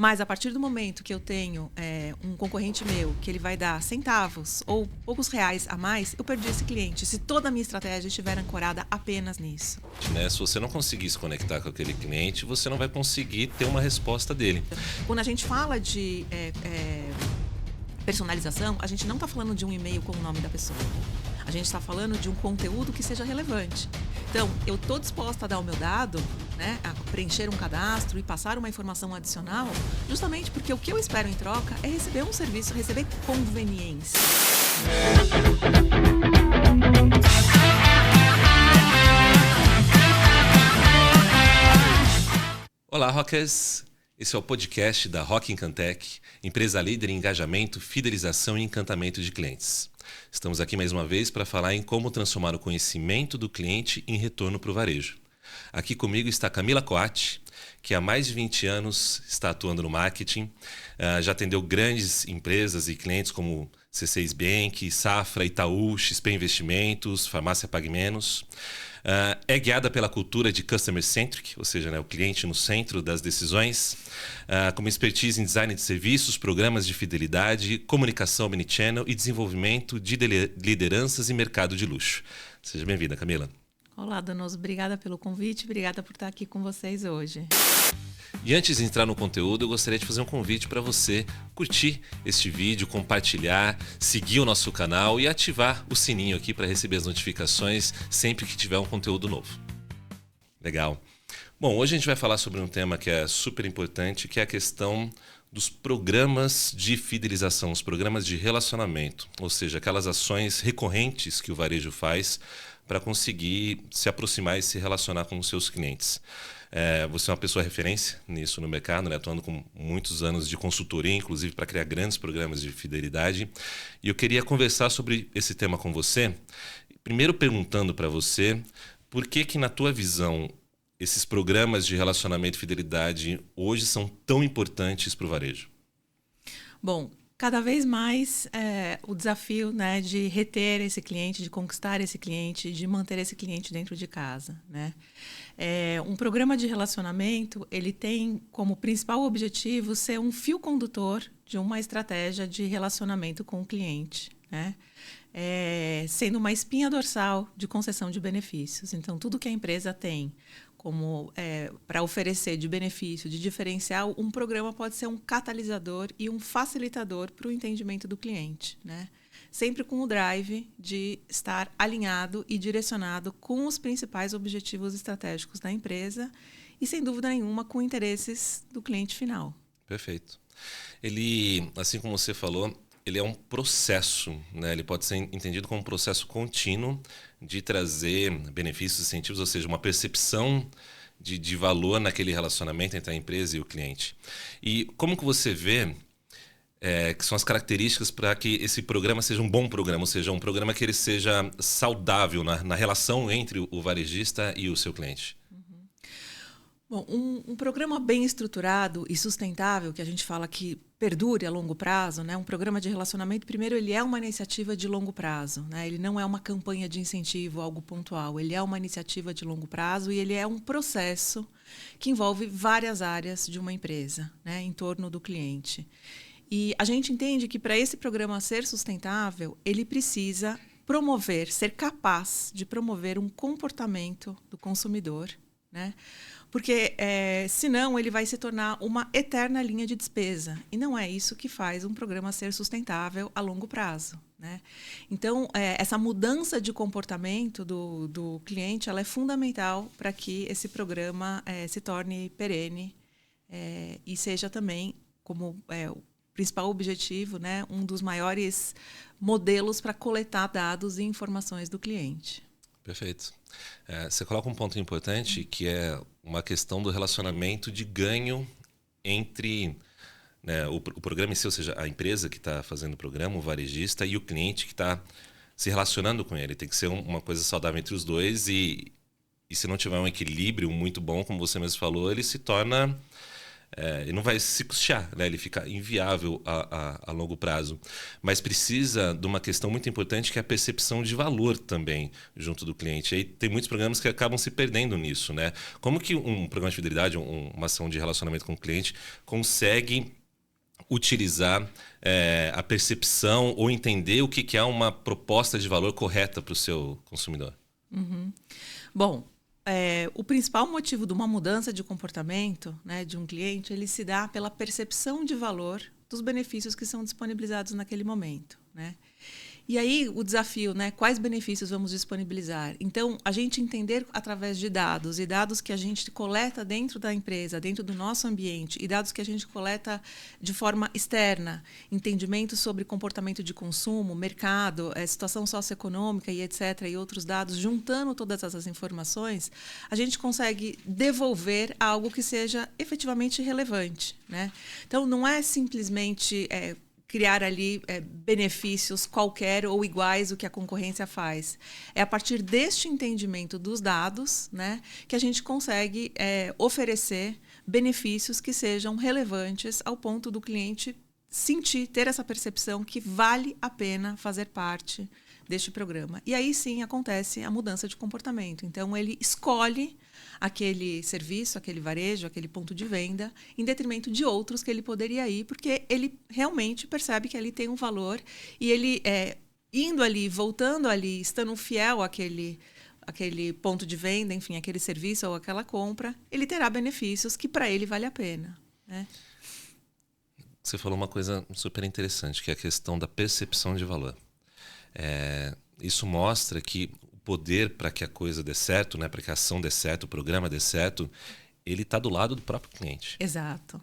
Mas a partir do momento que eu tenho um concorrente meu que ele vai dar centavos ou poucos reais a mais, eu perdi esse cliente. Se toda a minha estratégia estiver ancorada apenas nisso. Né? Se você não conseguir se conectar com aquele cliente, você não vai conseguir ter uma resposta dele. Quando a gente fala de personalização, a gente não está falando de um e-mail com o nome da pessoa. A gente está falando de um conteúdo que seja relevante. Então, eu estou disposta a dar o meu dado, né, a preencher um cadastro e passar uma informação adicional, justamente porque o que eu espero em troca é receber um serviço, receber conveniência. Olá, Rockers! Esse é o podcast da Rock Encantec, empresa líder em engajamento, fidelização e encantamento de clientes. Estamos aqui mais uma vez para falar em como transformar o conhecimento do cliente em retorno para o varejo. Aqui comigo está Camila Coatti, que há mais de 20 anos está atuando no marketing, já atendeu grandes empresas e clientes como C6 Bank, Safra, Itaú, XP Investimentos, Farmácia Pague Menos. É guiada pela cultura de Customer Centric, ou seja, o cliente no centro das decisões, com expertise em design de serviços, programas de fidelidade, comunicação omnichannel e desenvolvimento de lideranças e mercado de luxo. Seja bem-vinda, Camila. Olá, Donoso. Obrigada pelo convite, obrigada por estar aqui com vocês hoje. E antes de entrar no conteúdo, eu gostaria de fazer um convite para você curtir este vídeo, compartilhar, seguir o nosso canal e ativar o sininho aqui para receber as notificações sempre que tiver um conteúdo novo. Legal. Bom, hoje a gente vai falar sobre um tema que é super importante, que é a questão dos programas de fidelização, os programas de relacionamento, ou seja, aquelas ações recorrentes que o varejo faz para conseguir se aproximar e se relacionar com os seus clientes. Você é uma pessoa referência nisso no mercado, atuando com muitos anos de consultoria, inclusive para criar grandes programas de fidelidade. E eu queria conversar sobre esse tema com você, primeiro perguntando para você por que na tua visão esses programas de relacionamento e fidelidade hoje são tão importantes para o varejo? Bom, cada vez mais o desafio, de reter esse cliente, de conquistar esse cliente, de manter esse cliente dentro de casa, né? Um programa de relacionamento, ele tem como principal objetivo ser um fio condutor de uma estratégia de relacionamento com o cliente, né? Sendo uma espinha dorsal de concessão de benefícios. Então, tudo que a empresa tem como para oferecer de benefício, de diferencial, um programa pode ser um catalisador e um facilitador para o entendimento do cliente, né? Sempre com o drive de estar alinhado e direcionado com os principais objetivos estratégicos da empresa e, sem dúvida nenhuma, com interesses do cliente final. Perfeito. Ele, assim como você falou, ele é um processo, né? Ele pode ser entendido como um processo contínuo de trazer benefícios, incentivos, ou seja, uma percepção de valor naquele relacionamento entre a empresa e o cliente. E como que você vê que são as características para que esse programa seja um bom programa, ou seja, um programa que ele seja saudável na relação entre o varejista e o seu cliente? Bom, um programa bem estruturado e sustentável, que a gente fala que perdure a longo prazo, né? Um programa de relacionamento, primeiro, ele é uma iniciativa de longo prazo, né? Ele não é uma campanha de incentivo, algo pontual. Ele é uma iniciativa de longo prazo e ele é um processo que envolve várias áreas de uma empresa, né? Em torno do cliente. E a gente entende que para esse programa ser sustentável, ele precisa ser capaz de promover um comportamento do consumidor, né? Porque, senão, ele vai se tornar uma eterna linha de despesa. E não é isso que faz um programa ser sustentável a longo prazo, né? Então, essa mudança de comportamento do cliente ela é fundamental para que esse programa se torne perene e seja também, como o principal objetivo, né, um dos maiores modelos para coletar dados e informações do cliente. Perfeito. Você coloca um ponto importante que é uma questão do relacionamento de ganho entre o programa em si, ou seja, a empresa que está fazendo o programa, o varejista, e o cliente que está se relacionando com ele. Tem que ser uma coisa saudável entre os dois e se não tiver um equilíbrio muito bom, como você mesmo falou, ele se torna ele não vai se custear, né? Ele fica inviável a longo prazo. Mas precisa de uma questão muito importante, que é a percepção de valor também junto do cliente. Aí tem muitos programas que acabam se perdendo nisso, né? Como que um programa de fidelidade, uma ação de relacionamento com o cliente, consegue utilizar a percepção ou entender o que é uma proposta de valor correta para o seu consumidor? Bom, o principal motivo de uma mudança de comportamento, né, de um cliente, ele se dá pela percepção de valor dos benefícios que são disponibilizados naquele momento, né? E aí o desafio, né? Quais benefícios vamos disponibilizar? Então, a gente entender através de dados, e dados que a gente coleta dentro da empresa, dentro do nosso ambiente, e dados que a gente coleta de forma externa, entendimento sobre comportamento de consumo, mercado, situação socioeconômica e etc., e outros dados, juntando todas essas informações, a gente consegue devolver algo que seja efetivamente relevante, né? Então, não é simplesmente criar ali benefícios qualquer ou iguais ao que a concorrência faz. É a partir deste entendimento dos dados, né, que a gente consegue oferecer benefícios que sejam relevantes ao ponto do cliente sentir, ter essa percepção que vale a pena fazer parte deste programa. E aí sim acontece a mudança de comportamento. Então ele escolhe aquele serviço, aquele varejo, aquele ponto de venda, em detrimento de outros que ele poderia ir, porque ele realmente percebe que ali tem um valor e ele, indo ali, voltando ali, estando fiel àquele ponto de venda, enfim, aquele serviço ou aquela compra, ele terá benefícios que para ele vale a pena, né? Você falou uma coisa super interessante, que é a questão da percepção de valor. Isso mostra que poder para que a coisa dê certo, né, para que a ação dê certo, o programa dê certo, ele está do lado do próprio cliente. Exato.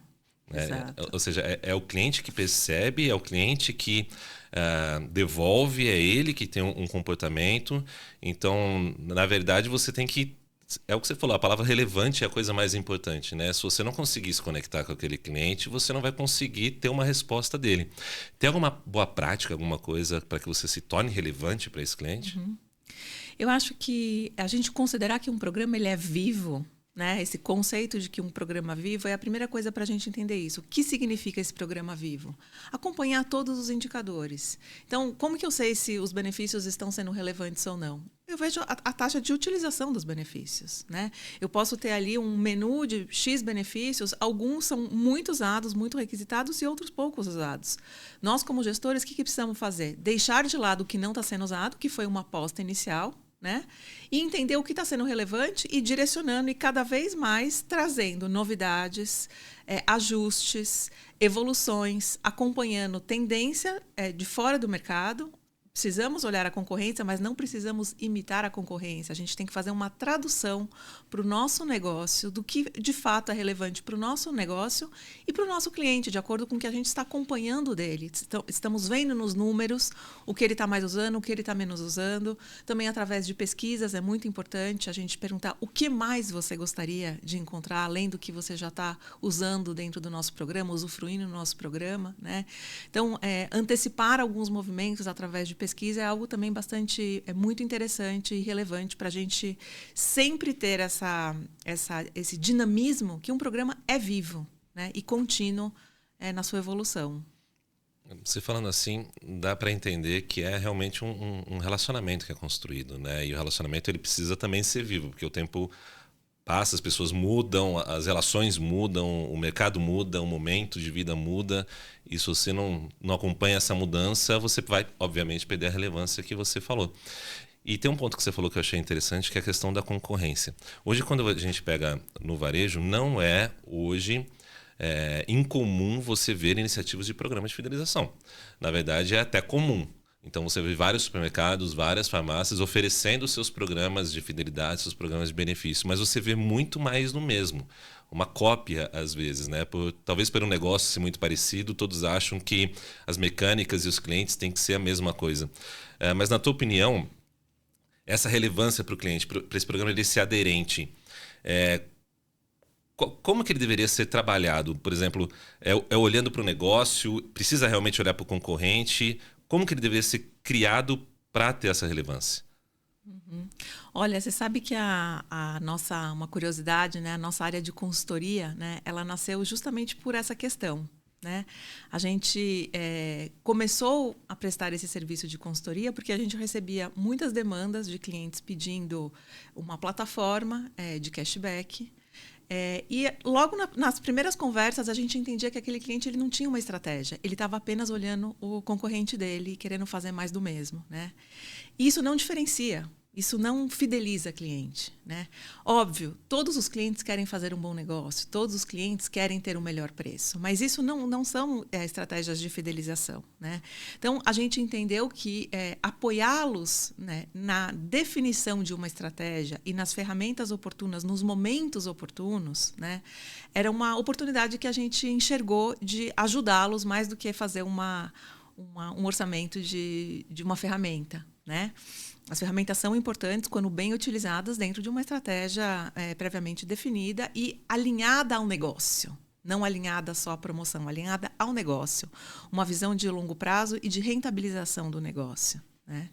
Exato. Ou seja, é o cliente que percebe, é o cliente que devolve, é ele que tem um comportamento. Então, na verdade, você tem que... É o que você falou, a palavra relevante é a coisa mais importante, né? Se você não conseguir se conectar com aquele cliente, você não vai conseguir ter uma resposta dele. Tem alguma boa prática, alguma coisa para que você se torne relevante para esse cliente? Eu acho que a gente considerar que um programa ele é vivo, né? Esse conceito de que um programa vivo é a primeira coisa para a gente entender isso. O que significa esse programa vivo? Acompanhar todos os indicadores. Então, como que eu sei se os benefícios estão sendo relevantes ou não? Eu vejo a taxa de utilização dos benefícios, né? Eu posso ter ali um menu de X benefícios, alguns são muito usados, muito requisitados e outros poucos usados. Nós, como gestores, o que precisamos fazer? Deixar de lado o que não está sendo usado, que foi uma aposta inicial, né? E entender o que está sendo relevante e direcionando e cada vez mais trazendo novidades, ajustes, evoluções, acompanhando tendência de fora do mercado. Precisamos olhar a concorrência, mas não precisamos imitar a concorrência. A gente tem que fazer uma tradução para o nosso negócio, do que de fato é relevante para o nosso negócio e para o nosso cliente, de acordo com o que a gente está acompanhando dele. Estamos vendo nos números o que ele está mais usando, o que ele está menos usando. Também através de pesquisas é muito importante a gente perguntar o que mais você gostaria de encontrar, além do que você já está usando dentro do nosso programa, usufruindo do nosso programa, né? Então, antecipar alguns movimentos através de pesquisa é algo também bastante, muito interessante e relevante para a gente sempre ter esse dinamismo que um programa é vivo, né, e contínuo na sua evolução. Você falando assim, dá para entender que é realmente um relacionamento que é construído, né? E o relacionamento ele precisa também ser vivo, porque o tempo passa, as pessoas mudam, as relações mudam, o mercado muda, o momento de vida muda. E se você não acompanha essa mudança, você vai, obviamente, perder a relevância que você falou. E tem um ponto que você falou que eu achei interessante, que é a questão da concorrência. Hoje, quando a gente pega no varejo, não é hoje incomum você ver iniciativas de programas de fidelização. Na verdade, é até comum. Então, você vê vários supermercados, várias farmácias oferecendo seus programas de fidelidade, seus programas de benefício, mas você vê muito mais no mesmo. Uma cópia, às vezes, né? Talvez por um negócio ser muito parecido, todos acham que as mecânicas e os clientes têm que ser a mesma coisa. Mas, na tua opinião, essa relevância para o cliente, para esse programa ele ser aderente, como que ele deveria ser trabalhado? Por exemplo, olhando para o negócio, precisa realmente olhar para o concorrente? Como que ele deveria ser criado para ter essa relevância? Uhum. Olha, você sabe que a nossa, uma curiosidade, né, a nossa área de consultoria, né, ela nasceu justamente por essa questão. Né? A gente começou a prestar esse serviço de consultoria porque a gente recebia muitas demandas de clientes pedindo uma plataforma de cashback. E logo nas primeiras conversas a gente entendia que aquele cliente ele não tinha uma estratégia, ele estava apenas olhando o concorrente dele e querendo fazer mais do mesmo. Né? E isso não diferencia. Isso não fideliza cliente. Né? Óbvio, todos os clientes querem fazer um bom negócio, todos os clientes querem ter um melhor preço, mas isso não são estratégias de fidelização. Né? Então, a gente entendeu que apoiá-los, né, na definição de uma estratégia e nas ferramentas oportunas, nos momentos oportunos, né, era uma oportunidade que a gente enxergou de ajudá-los mais do que fazer um orçamento de uma ferramenta. Né? As ferramentas são importantes quando bem utilizadas dentro de uma estratégia previamente definida e alinhada ao negócio. Não alinhada só à promoção, alinhada ao negócio. Uma visão de longo prazo e de rentabilização do negócio. Né?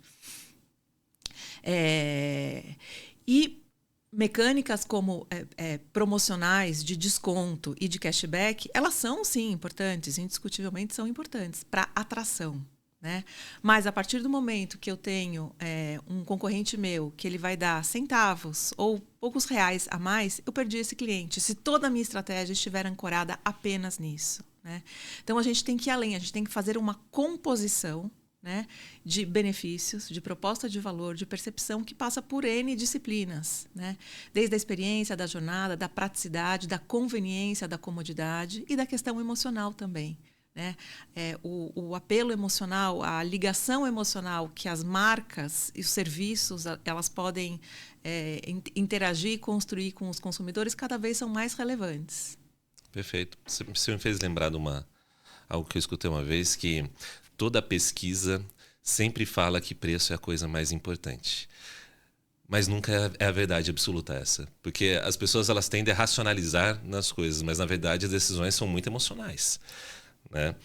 E mecânicas como promocionais, de desconto e de cashback, elas são, sim, importantes, indiscutivelmente são importantes para atração. Né? Mas a partir do momento que eu tenho um concorrente meu que ele vai dar centavos ou poucos reais a mais, eu perdi esse cliente, se toda a minha estratégia estiver ancorada apenas nisso. Né? Então, a gente tem que ir além, a gente tem que fazer uma composição, né, de benefícios, de proposta de valor, de percepção que passa por N disciplinas. Né? Desde a experiência, da jornada, da praticidade, da conveniência, da comodidade e da questão emocional também. Né? O apelo emocional, a ligação emocional que as marcas e os serviços elas podem interagir e construir com os consumidores cada vez são mais relevantes. Perfeito. Você me fez lembrar de algo que eu escutei uma vez, que toda pesquisa sempre fala que preço é a coisa mais importante. Mas nunca é a verdade absoluta essa. Porque as pessoas elas tendem a racionalizar nas coisas, mas na verdade as decisões são muito emocionais. Né?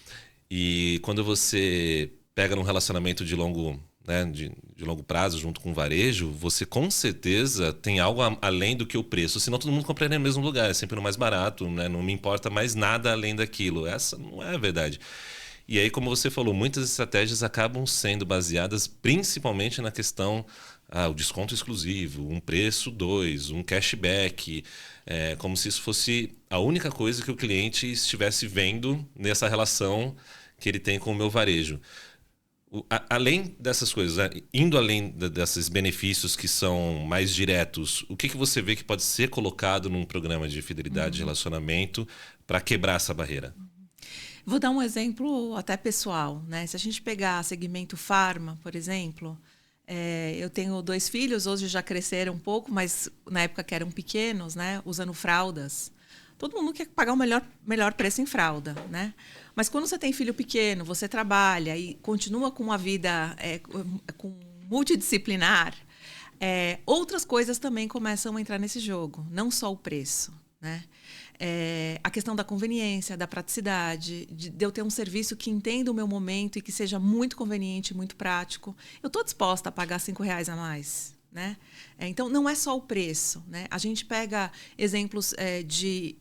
E quando você pega num relacionamento de longo, né, de longo prazo junto com o varejo, você com certeza tem algo além do que o preço, senão todo mundo compraria no mesmo lugar, é sempre no mais barato, né? Não me importa mais nada além daquilo. Essa não é a verdade. E aí, como você falou, muitas estratégias acabam sendo baseadas principalmente na questão o desconto exclusivo, um preço 2, um cashback, como se isso fosse a única coisa que o cliente estivesse vendo nessa relação que ele tem com o meu varejo. Além dessas coisas, indo além desses benefícios que são mais diretos, o que você vê que pode ser colocado num programa de fidelidade de relacionamento para quebrar essa barreira? Vou dar um exemplo até pessoal. Né? Se a gente pegar segmento farma, por exemplo, eu tenho 2 filhos, hoje já cresceram um pouco, mas na época que eram pequenos, né, usando fraldas. Todo mundo quer pagar o melhor preço em fralda. Né? Mas quando você tem filho pequeno, você trabalha e continua com uma vida com multidisciplinar, outras coisas também começam a entrar nesse jogo, não só o preço. Né? A questão da conveniência, da praticidade, de eu ter um serviço que entenda o meu momento e que seja muito conveniente, muito prático. Eu estou disposta a pagar R$5 a mais. Né? Então, não é só o preço. Né? A gente pega exemplos de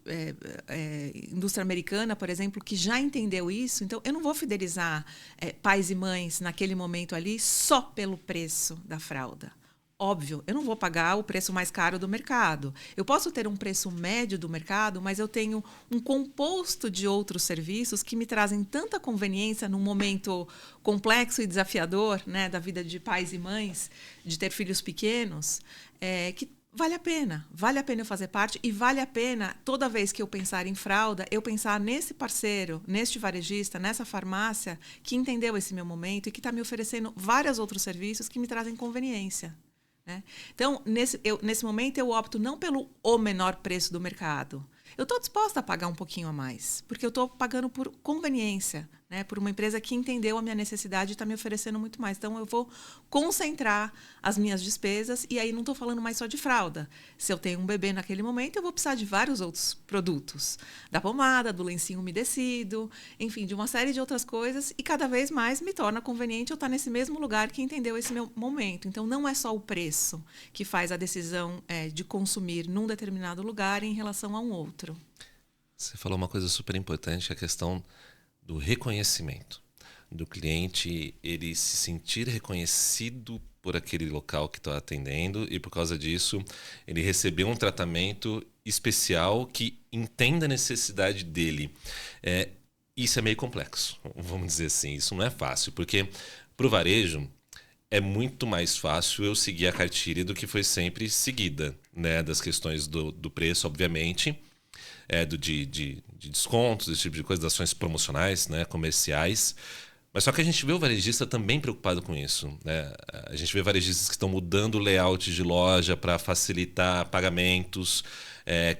indústria americana, por exemplo, que já entendeu isso. Então, eu não vou fidelizar pais e mães naquele momento ali só pelo preço da fralda. Óbvio, eu não vou pagar o preço mais caro do mercado. Eu posso ter um preço médio do mercado, mas eu tenho um composto de outros serviços que me trazem tanta conveniência num momento complexo e desafiador, né, da vida de pais e mães, de ter filhos pequenos, que vale a pena. Vale a pena eu fazer parte e vale a pena, toda vez que eu pensar em fralda, eu pensar nesse parceiro, neste varejista, nessa farmácia que entendeu esse meu momento e que está me oferecendo vários outros serviços que me trazem conveniência. Né? Então, nesse momento, eu opto não pelo menor preço do mercado. Eu estou disposta a pagar um pouquinho a mais, porque eu estou pagando por conveniência. né, por uma empresa que entendeu a minha necessidade e está me oferecendo muito mais. Então, eu vou concentrar as minhas despesas e aí não estou falando mais só de fralda. Se eu tenho um bebê naquele momento, eu vou precisar de vários outros produtos. Da pomada, do lencinho umedecido, enfim, de uma série de outras coisas e cada vez mais me torna conveniente eu estar nesse mesmo lugar que entendeu esse meu momento. Então, não é só o preço que faz a decisão de consumir num determinado lugar em relação a um outro. Você falou uma coisa super importante, a questão do reconhecimento. Do cliente, ele se sentir reconhecido por aquele local que está atendendo e, por causa disso, ele receber um tratamento especial que entenda a necessidade dele. Isso é meio complexo, vamos dizer assim. Isso não é fácil, porque para o varejo é muito mais fácil eu seguir a cartilha do que foi sempre seguida, né? Das questões do preço, obviamente, de descontos, esse tipo de coisa, das ações promocionais, né, comerciais. Mas só que a gente vê o varejista também preocupado com isso, né? A gente vê varejistas que estão mudando o layout de loja para facilitar pagamentos,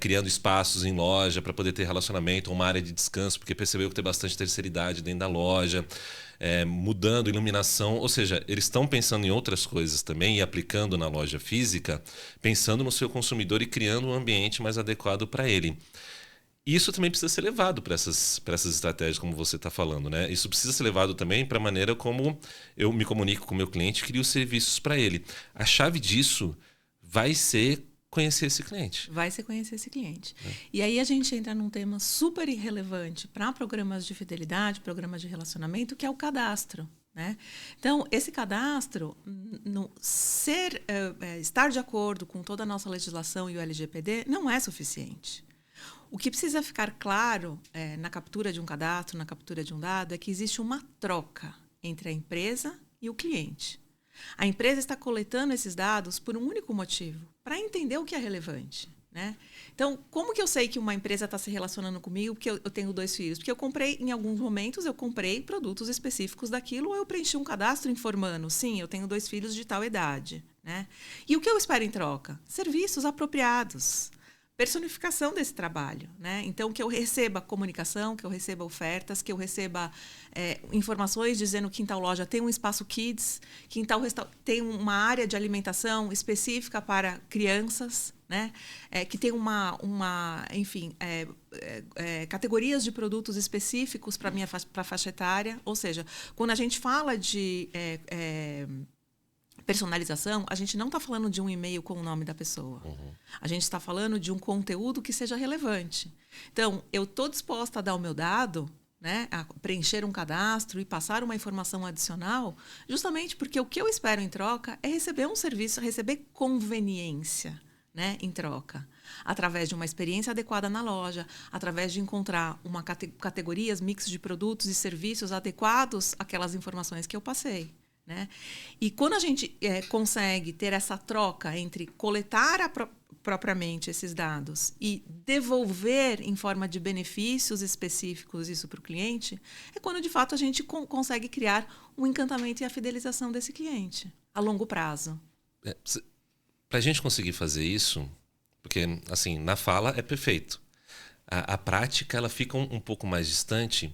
criando espaços em loja para poder ter relacionamento, uma área de descanso, porque percebeu que tem bastante terceiridade dentro da loja, mudando iluminação. Ou seja, eles estão pensando em outras coisas também e aplicando na loja física, pensando no seu consumidor e criando um ambiente mais adequado para ele. Isso também precisa ser levado para essas estratégias, como você está falando, né? Isso precisa ser levado também para a maneira como eu me comunico com o meu cliente e crio serviços para ele. A chave disso vai ser conhecer esse cliente. Vai ser conhecer esse cliente. E aí a gente entra num tema super relevante para programas de fidelidade, programas de relacionamento, que é o cadastro. Né? Então, esse cadastro, estar de acordo com toda a nossa legislação e o LGPD, não é suficiente. O que precisa ficar claro na captura de um cadastro, na captura de um dado, é que existe uma troca entre a empresa e o cliente. A empresa está coletando esses dados por um único motivo, para entender o que é relevante. Né? Então, como que eu sei que uma empresa está se relacionando comigo porque eu tenho 2 filhos? Porque eu comprei, em alguns momentos, eu comprei produtos específicos daquilo ou eu preenchi um cadastro informando, sim, eu tenho 2 filhos de tal idade. Né? E o que eu espero em troca? Serviços apropriados. Personificação desse trabalho, né? Então, que eu receba comunicação, que eu receba ofertas, que eu receba informações dizendo que em tal loja tem um espaço kids, que em tal tem uma área de alimentação específica para crianças, né? Que tem categorias de produtos específicos para a faixa etária. Ou seja, quando a gente fala de personalização, a gente não está falando de um e-mail com o nome da pessoa. Uhum. A gente está falando de um conteúdo que seja relevante. Então, eu estou disposta a dar o meu dado, né, a preencher um cadastro e passar uma informação adicional, justamente porque o que eu espero em troca é receber um serviço, receber conveniência, né, em troca. Através de uma experiência adequada na loja, através de encontrar categorias, mix de produtos e serviços adequados àquelas informações que eu passei. Né? E quando a gente consegue ter essa troca entre coletar propriamente esses dados e devolver em forma de benefícios específicos isso para o cliente, é quando, de fato, a gente consegue criar um encantamento e a fidelização desse cliente a longo prazo. Para a gente conseguir fazer isso, porque assim, na fala é perfeito. A prática ela fica um pouco mais distante,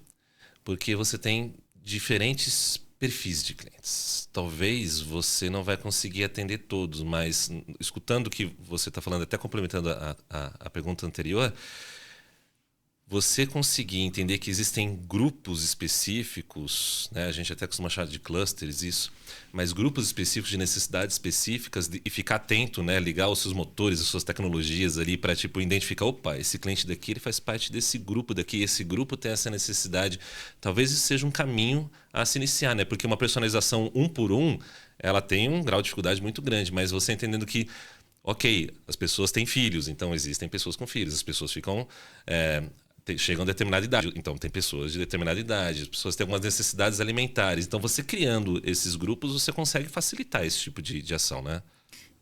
porque você tem diferentes perfis de clientes. Talvez você não vai conseguir atender todos, mas escutando o que você está falando, até complementando a pergunta anterior, você conseguir entender que existem grupos específicos, né? A gente até costuma chamar de clusters isso, mas grupos específicos de necessidades específicas e ficar atento, né? Ligar os seus motores, as suas tecnologias ali para tipo identificar, opa, esse cliente daqui ele faz parte desse grupo daqui, esse grupo tem essa necessidade. Talvez isso seja um caminho a se iniciar, né? Porque uma personalização 1 por 1, ela tem um grau de dificuldade muito grande, mas você entendendo que ok, as pessoas têm filhos, então existem pessoas com filhos, as pessoas ficam chegam a determinada idade. Então, tem pessoas de determinada idade, as pessoas têm algumas necessidades alimentares. Então, você criando esses grupos, você consegue facilitar esse tipo de ação, né?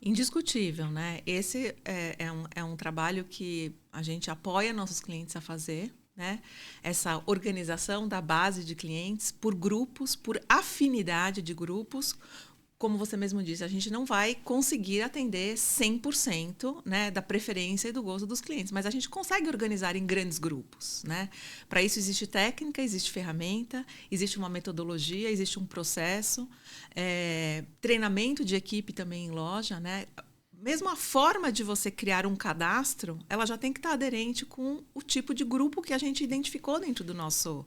Indiscutível, né? Esse é um trabalho que a gente apoia nossos clientes a fazer, né? Essa organização da base de clientes por grupos, por afinidade de grupos, como você mesmo disse, a gente não vai conseguir atender 100%, né, da preferência e do gosto dos clientes, mas a gente consegue organizar em grandes grupos, né? Para isso existe técnica, existe ferramenta, existe uma metodologia, existe um processo, treinamento de equipe também em loja, né? Mesmo a forma de você criar um cadastro, ela já tem que estar aderente com o tipo de grupo que a gente identificou dentro do nosso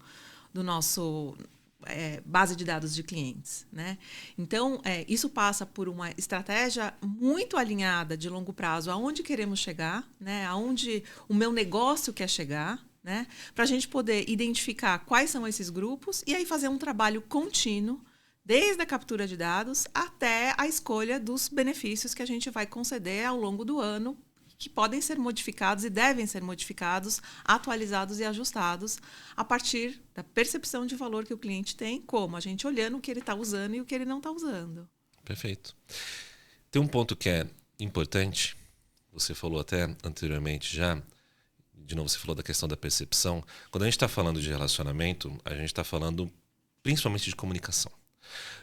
base de dados de clientes, né? Então, isso passa por uma estratégia muito alinhada de longo prazo, aonde queremos chegar, né? Aonde o meu negócio quer chegar, né? Para a gente poder identificar quais são esses grupos e aí fazer um trabalho contínuo, desde a captura de dados até a escolha dos benefícios que a gente vai conceder ao longo do ano, que podem ser modificados e devem ser modificados, atualizados e ajustados a partir da percepção de valor que o cliente tem, como a gente olhando o que ele está usando e o que ele não está usando. Perfeito. Tem um ponto que é importante, você falou até anteriormente já, de novo você falou da questão da percepção. Quando a gente está falando de relacionamento, a gente está falando principalmente de comunicação.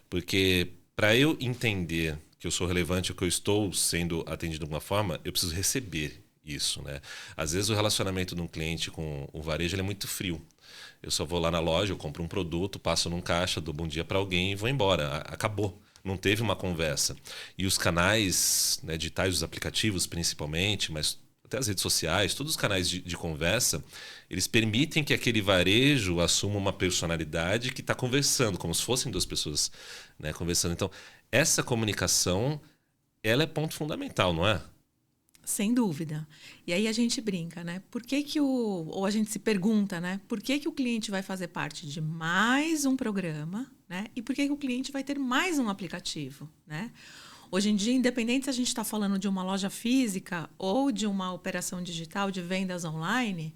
Porque para eu entender que eu sou relevante, que eu estou sendo atendido de alguma forma, eu preciso receber isso, né? Às vezes o relacionamento de um cliente com o varejo ele é muito frio. Eu só vou lá na loja, eu compro um produto, passo num caixa, dou bom dia para alguém e vou embora. Acabou. Não teve uma conversa. E os canais, né, digitais, os aplicativos principalmente, mas até as redes sociais, todos os canais de conversa, eles permitem que aquele varejo assuma uma personalidade que está conversando, como se fossem duas pessoas, né, conversando. Então, essa comunicação, ela é ponto fundamental, não é? Sem dúvida. E aí a gente brinca, né? Por que que ou a gente se pergunta, né? Por que que o cliente vai fazer parte de mais um programa, né? E por que que o cliente vai ter mais um aplicativo, né? Hoje em dia, independente se a gente está falando de uma loja física ou de uma operação digital de vendas online,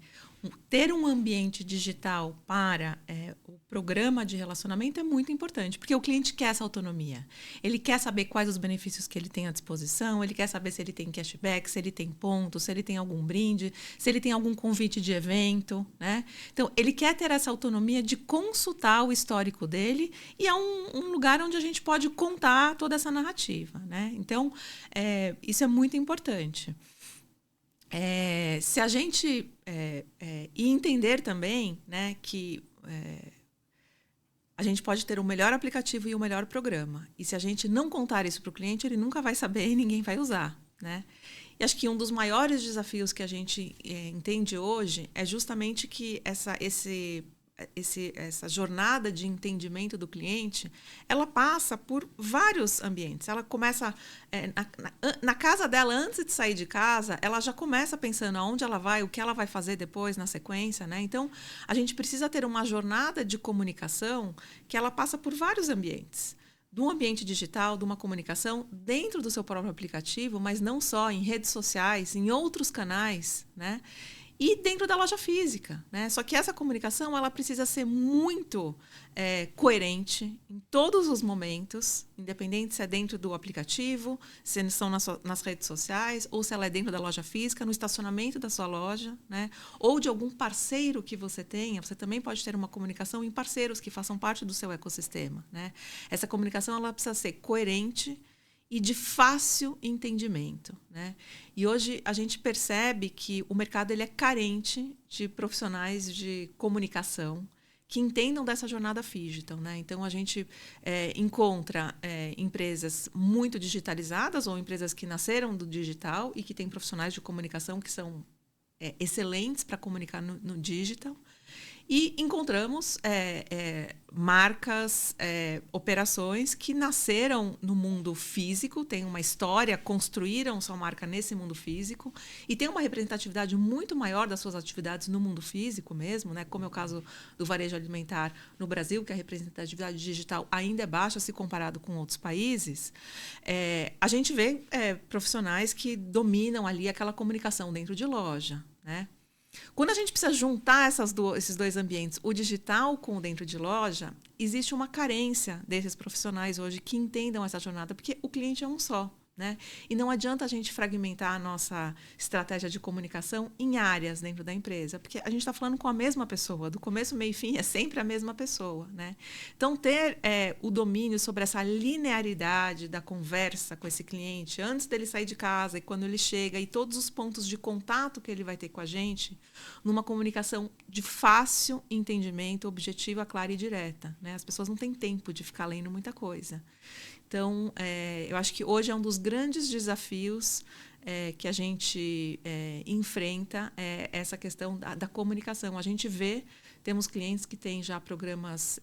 ter um ambiente digital para o programa de relacionamento é muito importante, porque o cliente quer essa autonomia. Ele quer saber quais os benefícios que ele tem à disposição, ele quer saber se ele tem cashback, se ele tem pontos, se ele tem algum brinde, se ele tem algum convite de evento, né? Então, ele quer ter essa autonomia de consultar o histórico dele e é um lugar onde a gente pode contar toda essa narrativa, né? Então, isso é muito importante. Se a gente e entender também, né, que a gente pode ter o melhor aplicativo e o melhor programa. E se a gente não contar isso para o cliente, ele nunca vai saber e ninguém vai usar, né? E acho que um dos maiores desafios que a gente entende hoje é justamente que essa jornada de entendimento do cliente, ela passa por vários ambientes. Ela começa na casa dela, antes de sair de casa, ela já começa pensando aonde ela vai, o que ela vai fazer depois, na sequência, né? Então, a gente precisa ter uma jornada de comunicação que ela passa por vários ambientes. De um ambiente digital, de uma comunicação dentro do seu próprio aplicativo, mas não só em redes sociais, em outros canais, né? E dentro da loja física, né? Só que essa comunicação ela precisa ser muito coerente em todos os momentos, independente se é dentro do aplicativo, se são nas redes sociais, ou se ela é dentro da loja física, no estacionamento da sua loja, né? Ou de algum parceiro que você tenha. Você também pode ter uma comunicação em parceiros que façam parte do seu ecossistema, né? Essa comunicação ela precisa ser coerente e de fácil entendimento, né? E hoje a gente percebe que o mercado ele é carente de profissionais de comunicação que entendam dessa jornada digital, né? Então a gente encontra empresas muito digitalizadas ou empresas que nasceram do digital e que têm profissionais de comunicação que são excelentes para comunicar no digital. E encontramos marcas, operações que nasceram no mundo físico, têm uma história, construíram sua marca nesse mundo físico e têm uma representatividade muito maior das suas atividades no mundo físico mesmo, né? Como é o caso do varejo alimentar no Brasil, que a representatividade digital ainda é baixa se comparado com outros países. A gente vê profissionais que dominam ali aquela comunicação dentro de loja, né? Quando a gente precisa juntar esses dois ambientes, o digital com o dentro de loja, existe uma carência desses profissionais hoje que entendam essa jornada, porque o cliente é um só, Né? E não adianta a gente fragmentar a nossa estratégia de comunicação em áreas dentro da empresa, porque a gente está falando com a mesma pessoa, do começo, meio e fim é sempre a mesma pessoa. Né? Então, ter o domínio sobre essa linearidade da conversa com esse cliente, antes dele sair de casa e quando ele chega, e todos os pontos de contato que ele vai ter com a gente, numa comunicação de fácil entendimento, objetiva, clara e direta. Né? As pessoas não têm tempo de ficar lendo muita coisa. Então, eu acho que hoje é um dos grandes desafios que a gente enfrenta essa questão da comunicação. A gente vê, temos clientes que têm já programas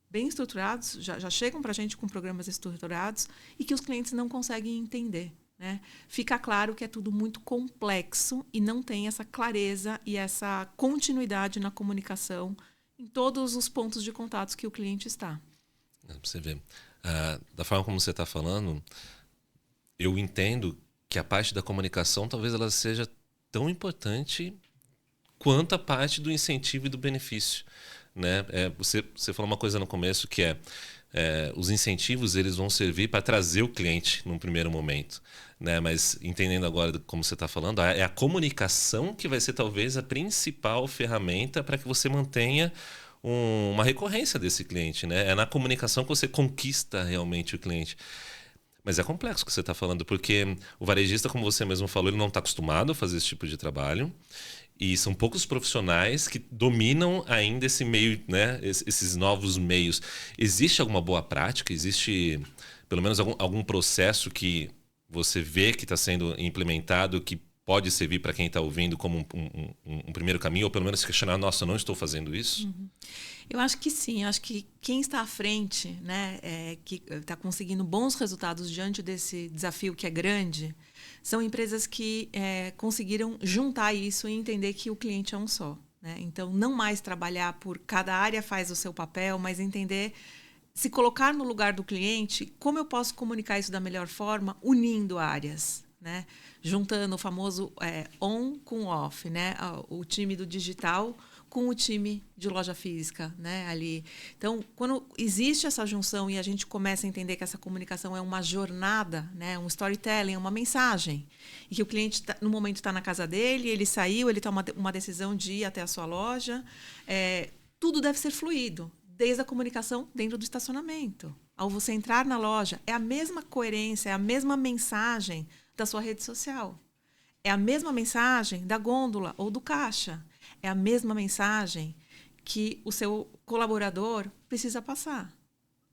bem estruturados, já chegam para a gente com programas estruturados e que os clientes não conseguem entender. Né? Fica claro que é tudo muito complexo e não tem essa clareza e essa continuidade na comunicação em todos os pontos de contatos que o cliente está. Para você ver. Da forma como você está falando, eu entendo que a parte da comunicação talvez ela seja tão importante quanto a parte do incentivo e do benefício. Né? Você falou uma coisa no começo que os incentivos eles vão servir para trazer o cliente num primeiro momento. Né? Mas entendendo agora como você está falando, é a comunicação que vai ser talvez a principal ferramenta para que você mantenha uma recorrência desse cliente, né? É na comunicação que você conquista realmente o cliente. Mas é complexo o que você está falando, porque o varejista, como você mesmo falou, ele não está acostumado a fazer esse tipo de trabalho. E são poucos profissionais que dominam ainda esse meio, né? Esses novos meios. Existe alguma boa prática? Existe, pelo menos, algum processo que você vê que está sendo implementado que pode servir para quem está ouvindo como um primeiro caminho, ou pelo menos se questionar, nossa, não estou fazendo isso? Uhum. Eu acho que sim. Eu acho que quem está à frente, né, que está conseguindo bons resultados diante desse desafio que é grande, são empresas que conseguiram juntar isso e entender que o cliente é um só. Né? Então, não mais trabalhar por cada área faz o seu papel, mas entender, se colocar no lugar do cliente, como eu posso comunicar isso da melhor forma, unindo áreas. Né? Juntando o famoso on com off, né? O time do digital com o time de loja física, né? Ali. Então, quando existe essa junção e a gente começa a entender que essa comunicação é uma jornada, né? Um storytelling, uma mensagem, e que o cliente no momento está na casa dele, ele saiu, ele toma uma decisão de ir até a sua loja, tudo deve ser fluido, desde a comunicação dentro do estacionamento. Ao você entrar na loja, é a mesma coerência, é a mesma mensagem da sua rede social. É a mesma mensagem da gôndola ou do caixa. É a mesma mensagem que o seu colaborador precisa passar.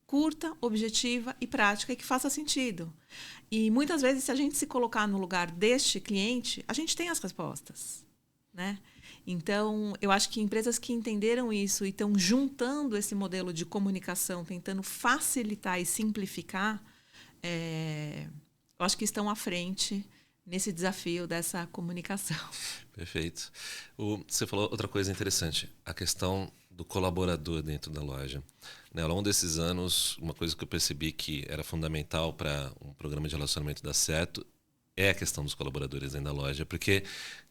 Curta, objetiva e prática e que faça sentido. E muitas vezes, se a gente se colocar no lugar deste cliente, a gente tem as respostas. Né? Então, eu acho que empresas que entenderam isso e estão juntando esse modelo de comunicação, tentando facilitar e simplificar, eu acho que estão à frente nesse desafio dessa comunicação. Perfeito. Você falou outra coisa interessante, a questão do colaborador dentro da loja. Né, ao longo desses anos, uma coisa que eu percebi que era fundamental para um programa de relacionamento dar certo é a questão dos colaboradores dentro da loja, porque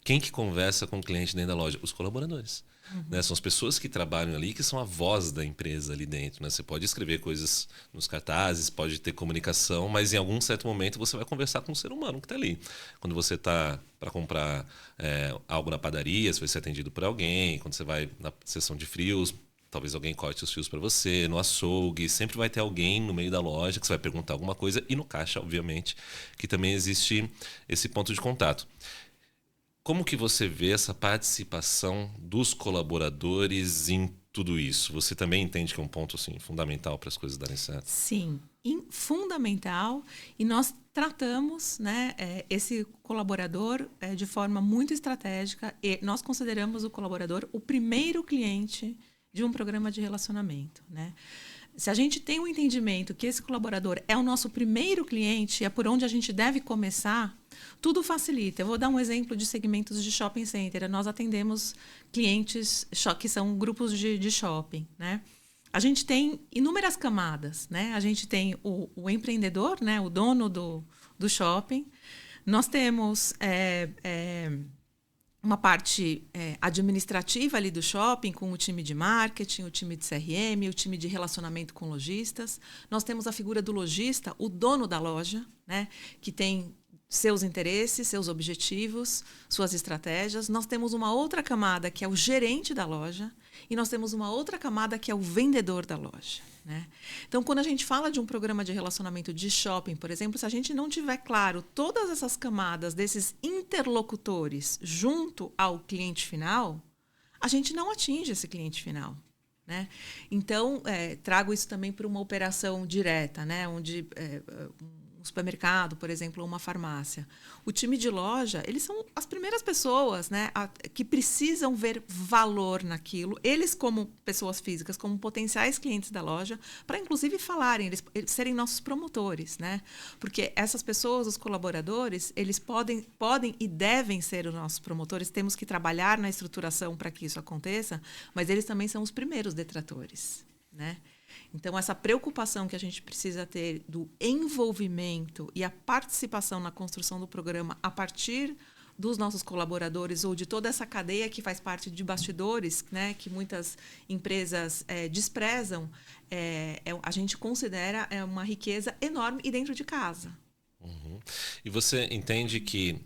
quem que conversa com o cliente dentro da loja? Os colaboradores. Uhum. Né? São as pessoas que trabalham ali, que são a voz da empresa ali dentro. Né? Você pode escrever coisas nos cartazes, pode ter comunicação, mas em algum certo momento você vai conversar com um ser humano que está ali. Quando você está para comprar algo na padaria, você vai ser atendido por alguém. Quando você vai na seção de frios, talvez alguém corte os fios para você. No açougue, sempre vai ter alguém no meio da loja que você vai perguntar alguma coisa. E no caixa, obviamente, que também existe esse ponto de contato. Como que você vê essa participação dos colaboradores em tudo isso? Você também entende que é um ponto assim, fundamental para as coisas darem certo? Sim, fundamental. E nós tratamos, né, esse colaborador de forma muito estratégica. E nós consideramos o colaborador o primeiro cliente de um programa de relacionamento. Né? Se a gente tem um entendimento que esse colaborador é o nosso primeiro cliente, é por onde a gente deve começar, tudo facilita. Eu vou dar um exemplo de segmentos de shopping center. Nós atendemos clientes que são grupos de shopping. Né? A gente tem inúmeras camadas. Né? A gente tem o empreendedor, né? O dono do shopping. Nós temos uma parte administrativa ali do shopping, com o time de marketing, o time de CRM, o time de relacionamento com lojistas. Nós temos a figura do lojista, o dono da loja, né, que tem seus interesses, seus objetivos, suas estratégias. Nós temos uma outra camada, que é o gerente da loja, e nós temos uma outra camada, que é o vendedor da loja, né? Então, quando a gente fala de um programa de relacionamento de shopping, por exemplo, se a gente não tiver claro todas essas camadas desses interlocutores junto ao cliente final, a gente não atinge esse cliente final, né? Então, trago isso também para uma operação direta, né? Onde um supermercado, por exemplo, ou uma farmácia. O time de loja, eles são as primeiras pessoas, né, que precisam ver valor naquilo, eles como pessoas físicas, como potenciais clientes da loja, para inclusive falarem, eles serem nossos promotores, né? Porque essas pessoas, os colaboradores, eles podem e devem ser os nossos promotores, temos que trabalhar na estruturação para que isso aconteça, mas eles também são os primeiros detratores, né? Então, essa preocupação que a gente precisa ter do envolvimento e a participação na construção do programa a partir dos nossos colaboradores ou de toda essa cadeia que faz parte de bastidores, né, que muitas empresas desprezam, a gente considera uma riqueza enorme e dentro de casa. Uhum. E você entende que,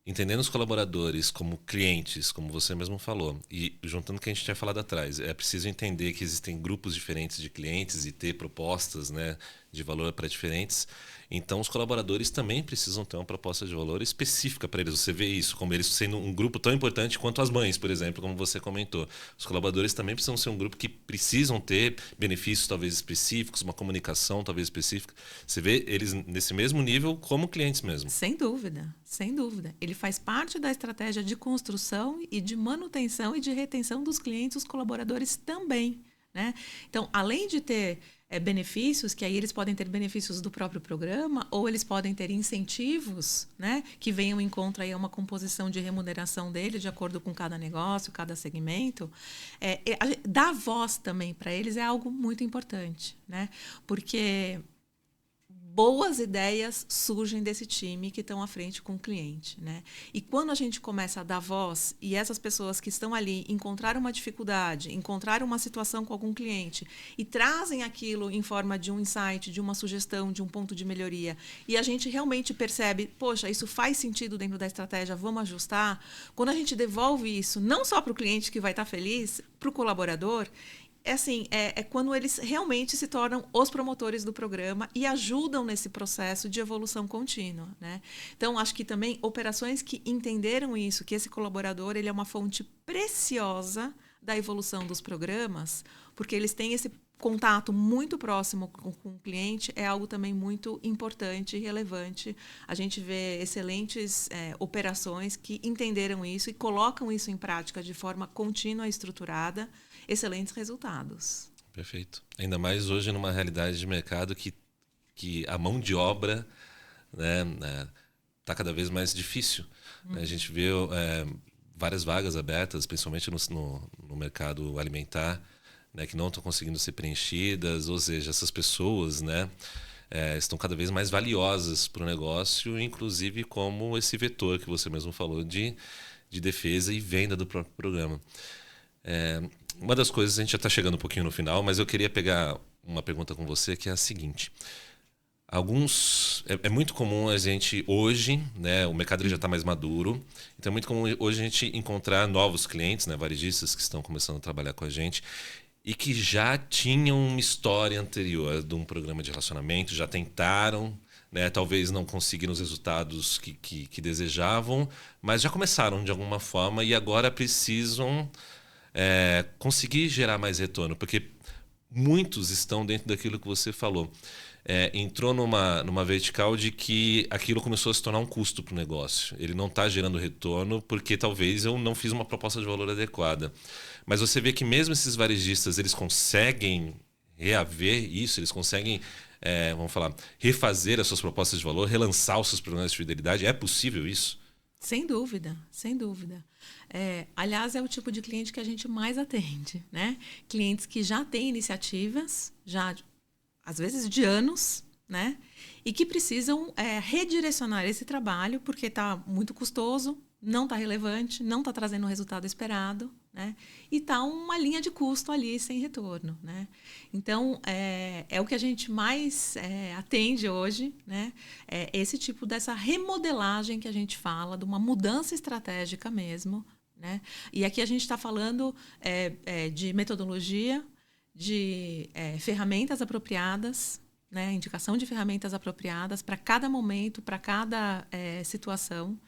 entendendo os colaboradores como clientes, como você mesmo falou, e juntando o que a gente tinha falado atrás, é preciso entender que existem grupos diferentes de clientes e ter propostas, né, de valor para diferentes. Então, os colaboradores também precisam ter uma proposta de valor específica para eles. Você vê isso, como eles sendo um grupo tão importante quanto as mães, por exemplo, como você comentou. Os colaboradores também precisam ser um grupo que precisam ter benefícios talvez específicos, uma comunicação talvez específica. Você vê eles nesse mesmo nível como clientes mesmo. Sem dúvida, sem dúvida. Ele faz parte da estratégia de construção e de manutenção e de retenção dos clientes, os colaboradores também, né? Então, além de ter benefícios, que aí eles podem ter benefícios do próprio programa, ou eles podem ter incentivos, né, que venham em encontro aí a uma composição de remuneração dele, de acordo com cada negócio, cada segmento. Dar voz também para eles é algo muito importante, né? Porque boas ideias surgem desse time que estão à frente com o cliente, né? E quando a gente começa a dar voz e essas pessoas que estão ali encontraram uma dificuldade, encontraram uma situação com algum cliente e trazem aquilo em forma de um insight, de uma sugestão, de um ponto de melhoria, e a gente realmente percebe, poxa, isso faz sentido dentro da estratégia, vamos ajustar. Quando a gente devolve isso, não só para o cliente que vai estar feliz, para o colaborador, é quando eles realmente se tornam os promotores do programa e ajudam nesse processo de evolução contínua, né? Então, acho que também operações que entenderam isso, que esse colaborador ele é uma fonte preciosa da evolução dos programas, porque eles têm esse contato muito próximo com o cliente, é algo também muito importante e relevante. A gente vê excelentes operações que entenderam isso e colocam isso em prática de forma contínua e estruturada, excelentes resultados. Perfeito. Ainda mais hoje numa realidade de mercado que a mão de obra, né, tá cada vez mais difícil. A gente vê várias vagas abertas, principalmente no mercado alimentar, né, que não estão conseguindo ser preenchidas, ou seja, essas pessoas, né, estão cada vez mais valiosas para o negócio, inclusive como esse vetor que você mesmo falou de defesa e venda do próprio programa. Uma das coisas, a gente já está chegando um pouquinho no final, mas eu queria pegar uma pergunta com você, que é a seguinte. É muito comum a gente hoje, né, o mercado já está mais maduro, então é muito comum hoje a gente encontrar novos clientes, né, varejistas que estão começando a trabalhar com a gente e que já tinham uma história anterior de um programa de relacionamento, já tentaram, né, talvez não conseguiram os resultados que desejavam, mas já começaram de alguma forma e agora precisam conseguir gerar mais retorno, porque muitos estão dentro daquilo que você falou. Entrou numa vertical de que aquilo começou a se tornar um custo para o negócio. Ele não está gerando retorno porque talvez eu não fiz uma proposta de valor adequada. Mas você vê que mesmo esses varejistas, eles conseguem reaver isso, eles conseguem, vamos falar, refazer as suas propostas de valor, relançar os seus programas de fidelidade. É possível isso? Sem dúvida, sem dúvida. Aliás, é o tipo de cliente que a gente mais atende, né? Clientes que já têm iniciativas, já às vezes de anos, né? E que precisam redirecionar esse trabalho porque está muito custoso, não está relevante, não está trazendo o resultado esperado, né? E está uma linha de custo ali sem retorno, né? Então, é o que a gente mais atende hoje, né? É esse tipo dessa remodelagem que a gente fala, de uma mudança estratégica mesmo, né? E aqui a gente está falando de metodologia, de ferramentas apropriadas, né? Indicação de ferramentas apropriadas para cada momento, para cada situação.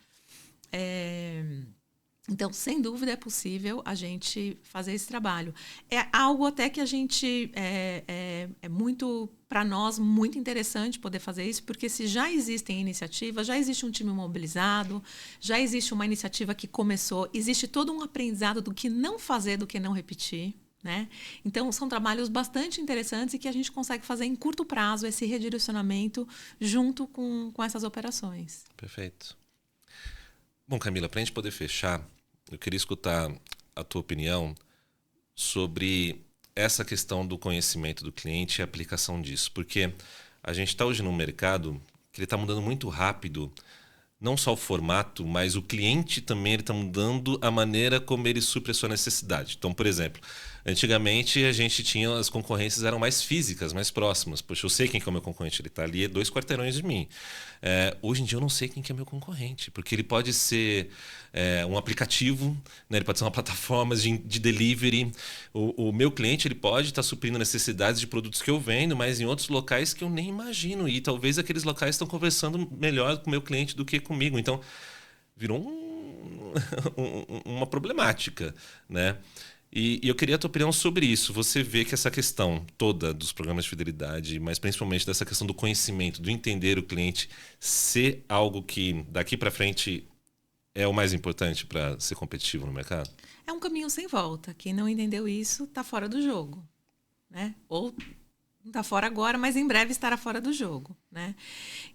Então, sem dúvida, é possível a gente fazer esse trabalho. É algo até que a gente é muito, para nós, muito interessante poder fazer isso, porque se já existem iniciativas, já existe um time mobilizado, já existe uma iniciativa que começou, existe todo um aprendizado do que não fazer, do que não repetir, né? Então, são trabalhos bastante interessantes e que a gente consegue fazer em curto prazo esse redirecionamento junto com essas operações. Perfeito. Bom, Camila, para a gente poder fechar, eu queria escutar a tua opinião sobre essa questão do conhecimento do cliente e a aplicação disso. Porque a gente está hoje num mercado que ele está mudando muito rápido, não só o formato, mas o cliente também está mudando a maneira como ele supre a sua necessidade. Então, por exemplo, antigamente a gente tinha, as concorrências eram mais físicas, mais próximas. Poxa, eu sei quem que é o meu concorrente, ele está ali a 2 quarteirões de mim. Hoje em dia eu não sei quem que é o meu concorrente, porque ele pode ser um aplicativo, né? Ele pode ser uma plataforma de delivery. O meu cliente ele pode estar suprindo necessidades de produtos que eu vendo, mas em outros locais que eu nem imagino. E talvez aqueles locais estão conversando melhor com o meu cliente do que comigo. Então, virou uma problemática, né? E eu queria a tua opinião sobre isso. Você vê que essa questão toda dos programas de fidelidade, mas principalmente dessa questão do conhecimento, do entender o cliente, ser algo que daqui para frente é o mais importante para ser competitivo no mercado? É um caminho sem volta. Quem não entendeu isso está fora do jogo, né? Ou está fora agora, mas em breve estará fora do jogo, né?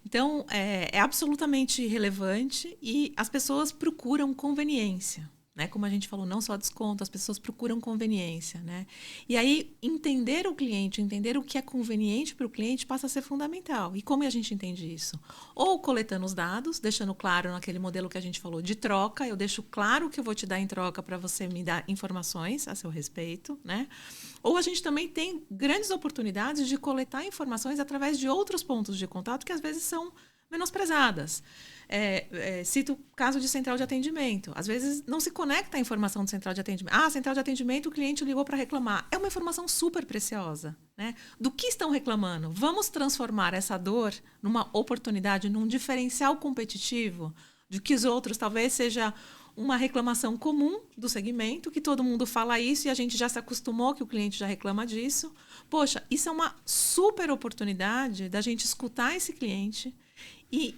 Então, é absolutamente relevante e as pessoas procuram conveniência, né? Como a gente falou, não só desconto, as pessoas procuram conveniência, né? E aí, entender o cliente, entender o que é conveniente para o cliente passa a ser fundamental. E como a gente entende isso? Ou coletando os dados, deixando claro naquele modelo que a gente falou de troca, eu deixo claro o que eu vou te dar em troca para você me dar informações a seu respeito, né? Ou a gente também tem grandes oportunidades de coletar informações através de outros pontos de contato que às vezes são menosprezadas. Cito o caso de central de atendimento. Às vezes não se conecta a informação de central de atendimento. Central de atendimento, o cliente ligou para reclamar. É uma informação super preciosa, né? Do que estão reclamando? Vamos transformar essa dor numa oportunidade, num diferencial competitivo, de que os outros talvez seja uma reclamação comum do segmento, que todo mundo fala isso e a gente já se acostumou que o cliente já reclama disso. Poxa, isso é uma super oportunidade da gente escutar esse cliente e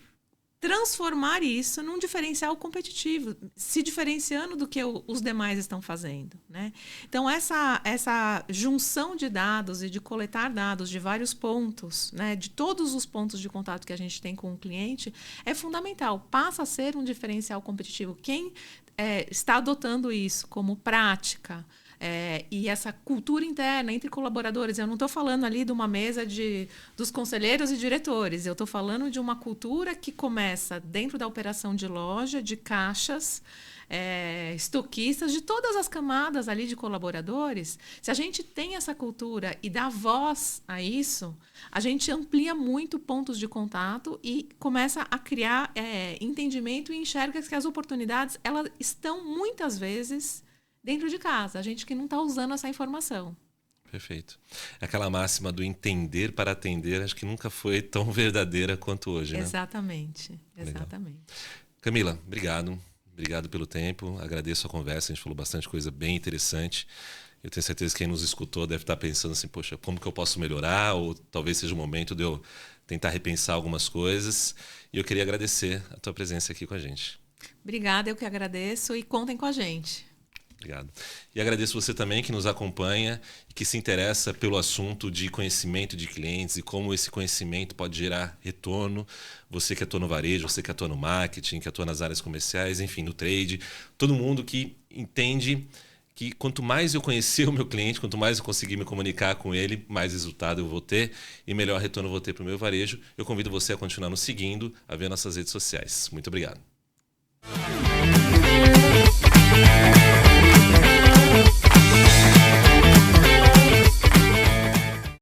transformar isso num diferencial competitivo, se diferenciando do que os demais estão fazendo, né? Então, essa junção de dados e de coletar dados de vários pontos, né, de todos os pontos de contato que a gente tem com o cliente, é fundamental. Passa a ser um diferencial competitivo. Quem está adotando isso como prática, e essa cultura interna entre colaboradores, eu não estou falando ali de uma mesa dos conselheiros e diretores, eu estou falando de uma cultura que começa dentro da operação de loja, de caixas, estoquistas, de todas as camadas ali de colaboradores. Se a gente tem essa cultura e dá voz a isso, a gente amplia muito pontos de contato e começa a criar entendimento e enxerga que as oportunidades elas estão muitas vezes dentro de casa, a gente que não está usando essa informação. Perfeito. Aquela máxima do entender para atender, acho que nunca foi tão verdadeira quanto hoje, né? Exatamente, exatamente. Legal. Camila, obrigado. Obrigado pelo tempo, agradeço a conversa, a gente falou bastante coisa bem interessante. Eu tenho certeza que quem nos escutou deve estar pensando assim, poxa, como que eu posso melhorar? Ou talvez seja o momento de eu tentar repensar algumas coisas. E eu queria agradecer a tua presença aqui com a gente. Obrigada, eu que agradeço e contem com a gente. Obrigado. E agradeço você também que nos acompanha e que se interessa pelo assunto de conhecimento de clientes e como esse conhecimento pode gerar retorno. Você que atua no varejo, você que atua no marketing, que atua nas áreas comerciais, enfim, no trade. Todo mundo que entende que quanto mais eu conhecer o meu cliente, quanto mais eu conseguir me comunicar com ele, mais resultado eu vou ter e melhor retorno eu vou ter para o meu varejo. Eu convido você a continuar nos seguindo, a ver nossas redes sociais. Muito obrigado.